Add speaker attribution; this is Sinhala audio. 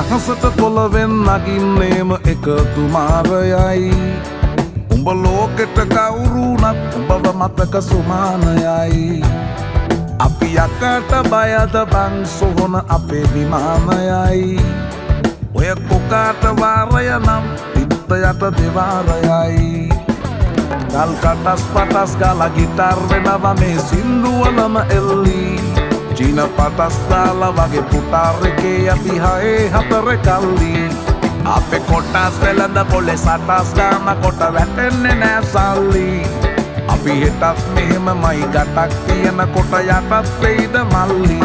Speaker 1: අහසට පොළවෙන් නගින්නේම එකතු මාරයයි උඹ ලෝකෙට කවුරුනත් උඹව මතක සුමානයයි අපි යකට බයද බං සොහොන අපේ විමානයයි ඔය කොකාට වාරය නම් තිත්ත යට දෙවාරයයි ගල් කටස් පටස් ගාලා ගිටාර් වෙනවා මේ සින්දුවලම එල්ලී චීන පටස් දාලා වගේ පුටාර් එකේ අපි හයේ හතර කල්ලි අපේ කොටස් වෙලඳ පොලේ සටස් ගාන කොට වැටෙන්නේ නෑ සල්ලි අපි හෙටත් මෙහෙමමයි ගටක් තියෙන කොට යටත් වෙයිද මල්ලි